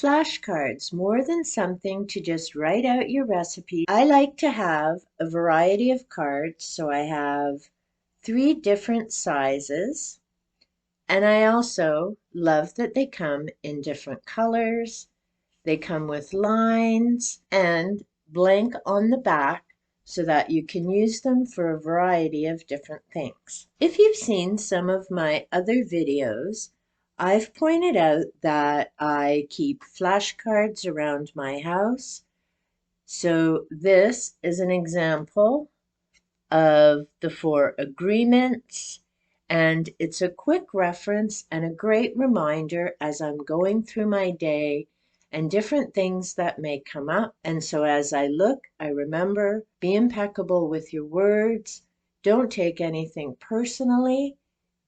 Flashcards, more than something to just write out your recipe. I like to have a variety of cards, so I have 3 different sizes, and I also love that they come in different colors. They come with lines and blank on the back so that you can use them for a variety of different things. If you've seen some of my other videos, I've pointed out that I keep flashcards around my house. So this is an example of the 4 agreements, and it's a quick reference and a great reminder as I'm going through my day and different things that may come up. And so as I look, I remember, be impeccable with your words, don't take anything personally,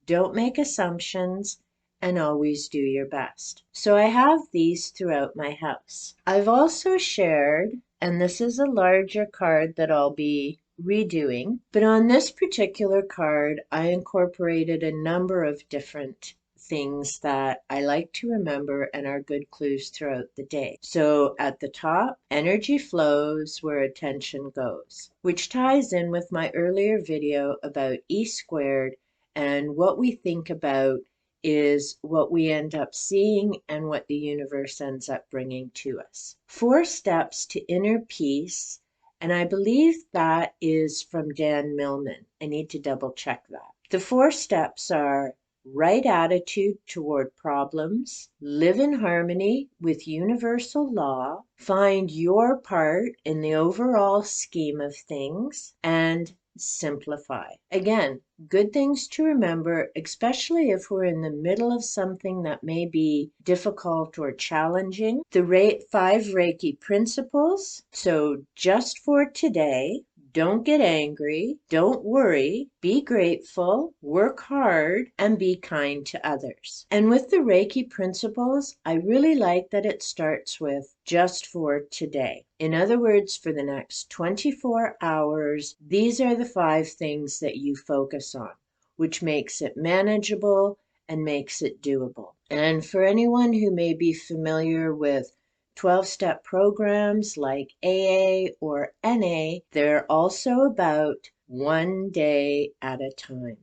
don't make assumptions, and always do your best. So I have these throughout my house. I've also shared, and this is a larger card that I'll be redoing, but on this particular card, I incorporated a number of different things that I like to remember and are good clues throughout the day. So at the top, energy flows where attention goes, which ties in with my earlier video about E squared, and what we think about is what we end up seeing and what the universe ends up bringing to us. 4 steps to inner peace, and I believe that is from Dan Millman. I need to double check that. The 4 steps are right attitude toward problems, live in harmony with universal law, find your part in the overall scheme of things, and simplify. Again, good things to remember, especially if we're in the middle of something that may be difficult or challenging. The 5 Reiki principles. So just for today, don't get angry, don't worry, be grateful, work hard, and be kind to others. And with the Reiki principles, I really like that it starts with just for today. In other words, for the next 24 hours, these are the 5 things that you focus on, which makes it manageable and makes it doable. And for anyone who may be familiar with 12-step programs like AA or NA, they're also about one day at a time.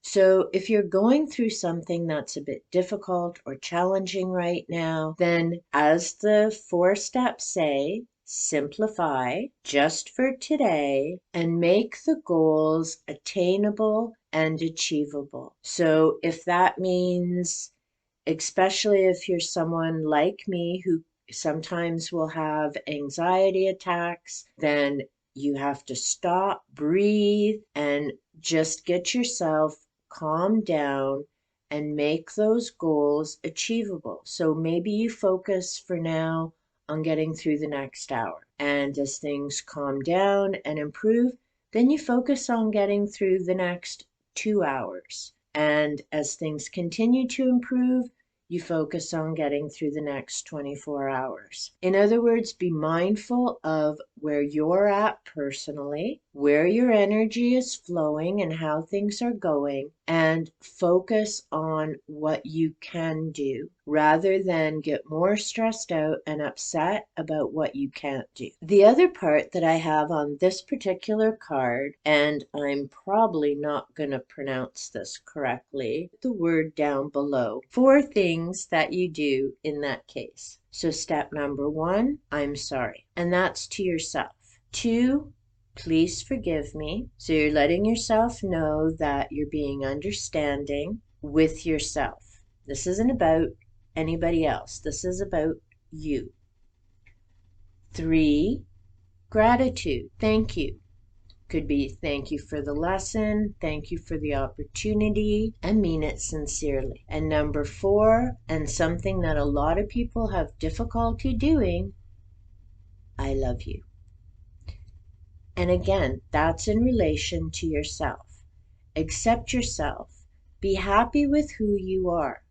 So if you're going through something that's a bit difficult or challenging right now, then as the 4 steps say, simplify just for today and make the goals attainable and achievable. So if that means, especially if you're someone like me who sometimes will have anxiety attacks, then you have to stop, breathe, and just get yourself calmed down and make those goals achievable. So maybe you focus for now on getting through the next hour. And as things calm down and improve, then you focus on getting through the next 2 hours. And as things continue to improve, you focus on getting through the next 24 hours. In other words, be mindful of where you're at personally, where your energy is flowing and how things are going, and focus on what you can do rather than get more stressed out and upset about what you can't do. The other part that I have on this particular card, and I'm probably not going to pronounce this correctly, the word down below, 4 things that you do in that case. So step number 1, I'm sorry, and that's to yourself. 2, please forgive me. So you're letting yourself know that you're being understanding with yourself. This isn't about anybody else. This is about you. 3, gratitude. Thank you. Could be thank you for the lesson, thank you for the opportunity, and mean it sincerely. And number 4, and something that a lot of people have difficulty doing, I love you. And again, that's in relation to yourself. Accept yourself. Be happy with who you are.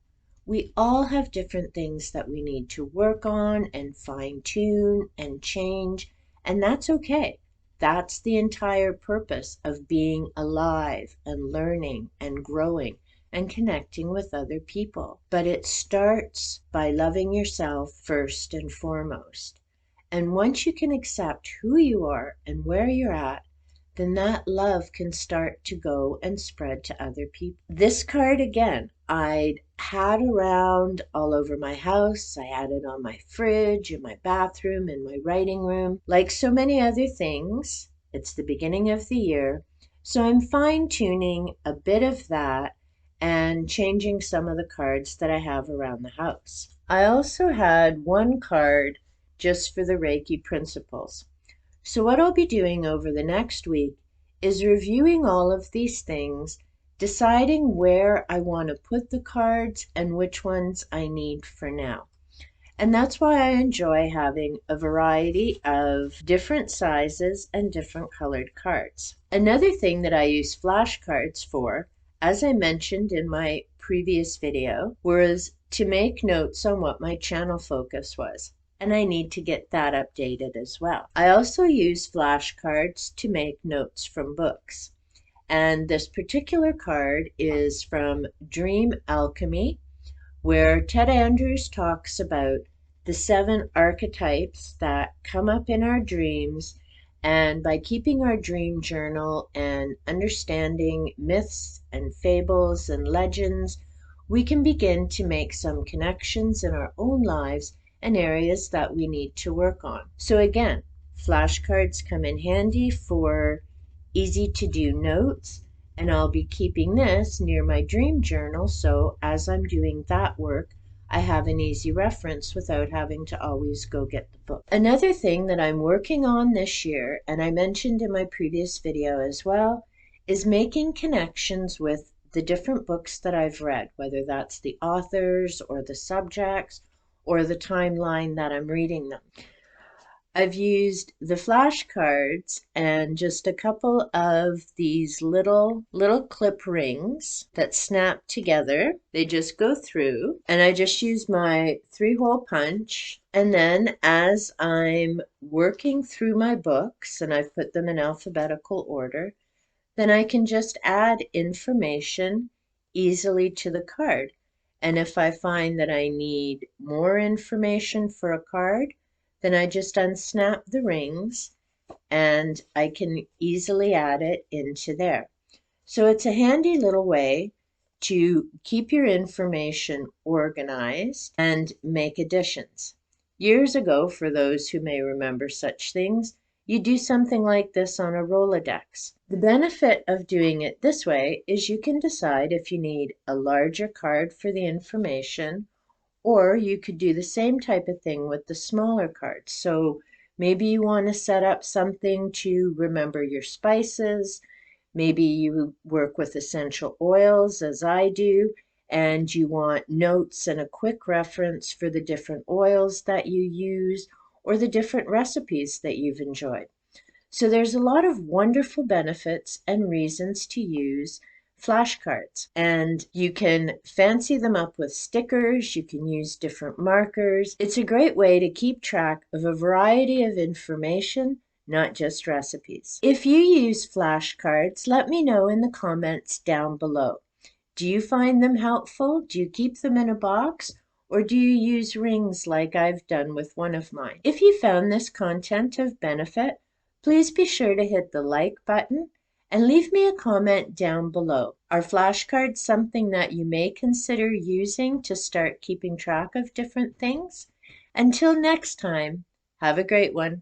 We all have different things that we need to work on and fine-tune and change, and that's okay. That's the entire purpose of being alive and learning and growing and connecting with other people. But it starts by loving yourself first and foremost. And once you can accept who you are and where you're at, then that love can start to go and spread to other people. This card again, I'd had around all over my house. I had it on my fridge, in my bathroom, in my writing room. Like so many other things, it's the beginning of the year, so I'm fine-tuning a bit of that and changing some of the cards that I have around the house. I also had one card just for the Reiki principles. So what I'll be doing over the next week is reviewing all of these things, deciding where I want to put the cards and which ones I need for now. And that's why I enjoy having a variety of different sizes and different colored cards. Another thing that I use flashcards for, as I mentioned in my previous video, was to make notes on what my channel focus was. And I need to get that updated as well. I also use flashcards to make notes from books. And this particular card is from Dream Alchemy, where Ted Andrews talks about the 7 archetypes that come up in our dreams. And by keeping our dream journal and understanding myths and fables and legends, we can begin to make some connections in our own lives and areas that we need to work on. So again, flashcards come in handy for easy to do notes, and I'll be keeping this near my dream journal, so as I'm doing that work, I have an easy reference without having to always go get the book. Another thing that I'm working on this year, and I mentioned in my previous video as well, is making connections with the different books that I've read, whether that's the authors or the subjects or the timeline that I'm reading them. I've used the flashcards and just a couple of these little clip rings that snap together. They just go through, and I just use my 3-hole punch. And then as I'm working through my books, and I've put them in alphabetical order, then I can just add information easily to the card. And if I find that I need more information for a card, then I just unsnap the rings and I can easily add it into there. So it's a handy little way to keep your information organized and make additions. Years ago, for those who may remember such things, you do something like this on a Rolodex. The benefit of doing it this way is you can decide if you need a larger card for the information, or you could do the same type of thing with the smaller cards. So maybe you want to set up something to remember your spices. Maybe you work with essential oils, as I do, and you want notes and a quick reference for the different oils that you use or the different recipes that you've enjoyed. So there's a lot of wonderful benefits and reasons to use flashcards, and you can fancy them up with stickers. You can use different markers. It's a great way to keep track of a variety of information, not just recipes. If you use flashcards, let me know in the comments down below. Do you find them helpful? Do you keep them in a box? Or do you use rings like I've done with one of mine? If you found this content of benefit, please be sure to hit the like button and leave me a comment down below. Are flashcards something that you may consider using to start keeping track of different things? Until next time, have a great one.